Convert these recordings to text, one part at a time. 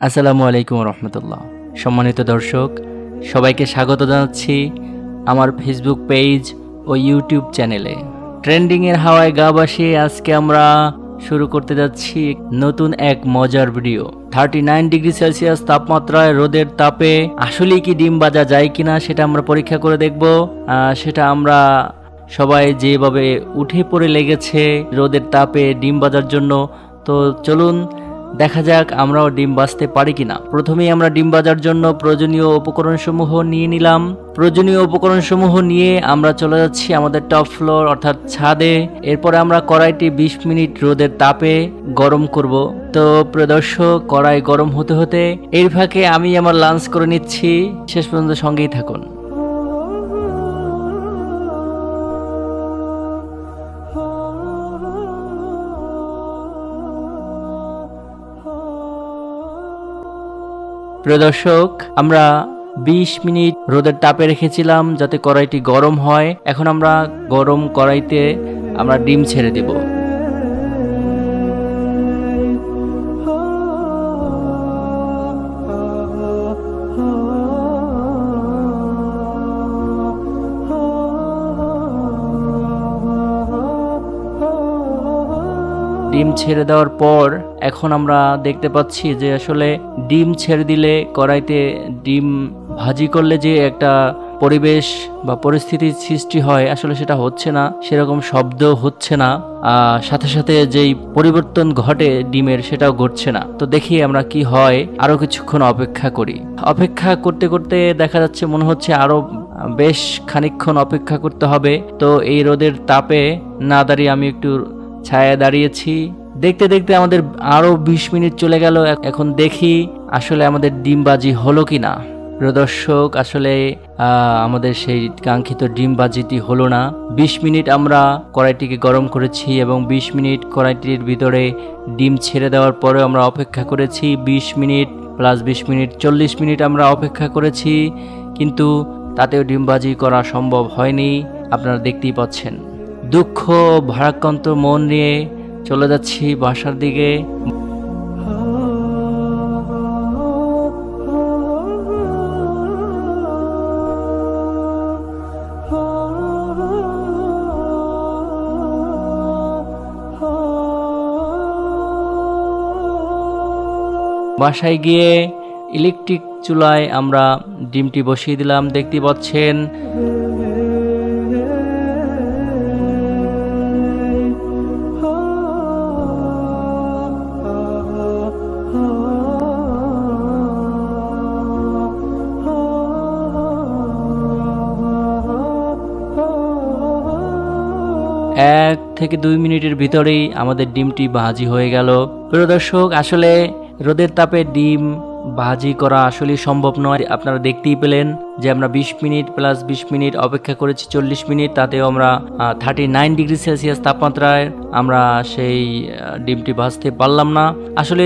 আসসালামু আলাইকুম রহমতুল্লাহ। সম্মানিত দর্শক, সবাইকে স্বাগত জানাচ্ছি আমার ফেসবুক পেজ ও ইউটিউব চ্যানেলে। ট্রেন্ডিংয়ের হাওয়ায় গা ভাসিয়ে আজকে আমরা শুরু করতে যাচ্ছি নতুন এক মজার ভিডিও। 39 ডিগ্রি সেলসিয়াস তাপমাত্রায় রোদের তাপে আসলেই কি ডিম ভাজা যায় কিনা সেটা আমরা পরীক্ষা করে দেখব। সেটা আমরা সবাই যেভাবে উঠে পড়ে লেগেছে রোদের তাপে ডিম ভাজার জন্য, তো চলুন দেখা যাক আমরাও ডিম ভাজতে পারি কিনা। প্রথমেই আমরা ডিম ভাজার জন্য প্রয়োজনীয় উপকরণসমূহ নিয়ে নিলাম। প্রয়োজনীয় উপকরণসমূহ নিয়ে আমরা চলে যাচ্ছি আমাদের টপ ফ্লোর অর্থাৎ ছাদে। এরপরে আমরা কড়াইটি 20 মিনিট রোদের তাপে গরম করব। তো প্রিয় দর্শক, কড়াই গরম হতে হতে এর ফাঁকে আমি আমার লাঞ্চ করে নিচ্ছি। শেষ পর্যন্ত সঙ্গেই থাকুন। প্রিয় দর্শক, আমরা 20 মিনিট রোদের তাপে রেখেছিলাম যাতে কড়াইটি গরম হয়। এখন আমরা গরম কড়াইতে আমরা ডিম ছেড়ে দেব। ডিম ছেড়ে দেওয়ার পর এখন আমরা দেখতে পাচ্ছি যে আসলে ডিম ছেড়ে দিলে কড়াইতে ডিম ভাজি করলে যে একটা পরিবেশ বা পরিস্থিতির সৃষ্টি হয় আসলে সেটা হচ্ছে না, সেরকম শব্দ হচ্ছে না, সাথে সাথে যেই পরিবর্তন ঘটে ডিমের সেটাও ঘটছে না। তো দেখি আমরা কি হয়, আরো কিছুক্ষণ অপেক্ষা করি। অপেক্ষা করতে করতে দেখা যাচ্ছে মনে হচ্ছে আরো বেশ খানিকক্ষণ অপেক্ষা করতে হবে। তো এই রোদের তাপে না দাঁড়িয়ে আমি একটু ছায়া দাঁড়িয়েছি। দেখতে দেখতে আমাদের আরো 20 মিনিট চলে গেল। এখন দেখি আসলে আমাদের ডিমবাজি হলো কিনা। প্রিয় দর্শক, আসলে আমাদের সেই কাঙ্ক্ষিত ডিমবাজিটি হলো না। 20 মিনিট আমরা কড়াইটিকে গরম করেছি এবং 20 মিনিট কড়াইটির ভিতরে ডিম ছেড়ে দেওয়ার পরে আমরা অপেক্ষা করেছি 20 মিনিট প্লাস 20 মিনিট 40 মিনিট আমরা অপেক্ষা করেছি, কিন্তু তাতেও ডিমবাজি করা সম্ভব হয়নি। আপনারা দেখতেই পাচ্ছেন। দুঃখ ভারাক্রান্ত মন নিয়ে চলে যাচ্ছি বাসার দিকে। বাসায় গিয়ে ইলেকট্রিক চুলায় আমরা ডিমটি বসিয়ে দিলাম। দেখতে পাচ্ছেন এক থেকে 2 মিনিটের ভিতরেই আমাদের ডিমটি ভাজি হয়ে গেল। প্রিয় দর্শক, আসলে রোদের তাপে ডিম ভাজি করা আসলে সম্ভব নয়। আপনারা দেখতেই পেলেন যে আমরা 20 মিনিট প্লাস 20 মিনিট অপেক্ষা করেছি 40 মিনিট, তাতেও আমরা 39 ডিগ্রি সেলসিয়াস তাপমাত্রায় আমরা সেই ডিমটি ভাজতে পারলাম না। আসলে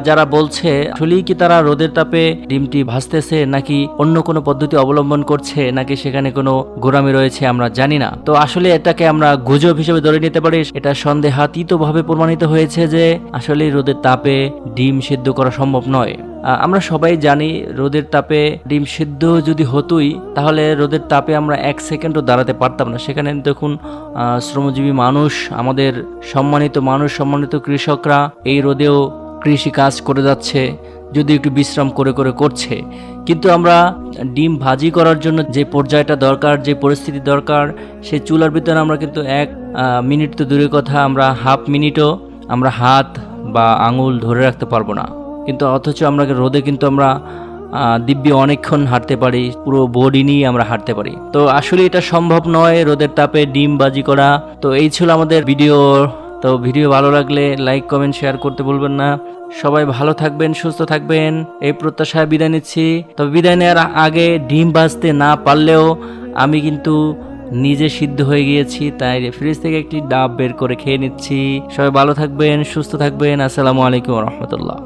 যারা বলছে আসলেই কি তারা রোদের তাপে ডিমটি ভাজতেছে নাকি অন্য কোনো পদ্ধতি অবলম্বন করছে নাকি সেখানে কোনো গোড়ামি রয়েছে আমরা জানি না। তো আসলে এটাকে আমরা গুজব হিসেবে ধরে নিতে পারি। এটা সন্দেহাতীতভাবে প্রমাণিত হয়েছে যে আসলে রোদের তাপে ডিম সিদ্ধ করা সম্ভব নয়। আমরা সবাই জানি রোদের তাপে ডিম সিদ্ধ যদি হতোই তাহলে রোদের তাপে আমরা 1 সেকেন্ডও দাঁড়াতে পারতাম না। সেখানে দেখুন শ্রমজীবী মানুষ, আমাদের সম্মানিত কৃষকরা এই রোদেও কৃষি কাজ করে যাচ্ছে, যদি একটু বিশ্রাম করে করে করছে। কিন্তু আমরা ডিম ভাজি করার জন্য যে পর্যায়টা দরকার, যে পরিস্থিতি দরকার, সেই চুলার ভিতরে আমরা কিন্তু 1 মিনিট তো দূরের কথা, আমরা হাফ মিনিটও আমরা হাত বা আঙুল ধরে রাখতে পারবো না। কিন্তু অথচ আমরা রোদে কিন্তু আমরা দিব্যি অনেকক্ষণ হাঁটতে পারি, পুরো বডি নিয়ে আমরা হাঁটতে পারি। তো আসলে এটা সম্ভব নয় রোদের তাপে ডিম ভাজি করা। তো এই ছিল আমাদের ভিডিও। তো ভিডিও ভালো লাগলে লাইক কমেন্ট শেয়ার করতে ভুলবেন না। সবাই ভালো থাকবেন, সুস্থ থাকবেন, এই প্রত্যাশায় বিদায় নিচ্ছি। তবে বিদায় নেওয়ার আগে ডিম ভাজতে না পারলেও আমি কিন্তু নিজে সিদ্ধ হয়ে গিয়েছি, তাই ফ্রিজ থেকে একটি ডাব বের করে খেয়ে নিচ্ছি। সবাই ভালো থাকবেন, সুস্থ থাকবেন। আসসালামু আলাইকুম রহমতুল্লাহ।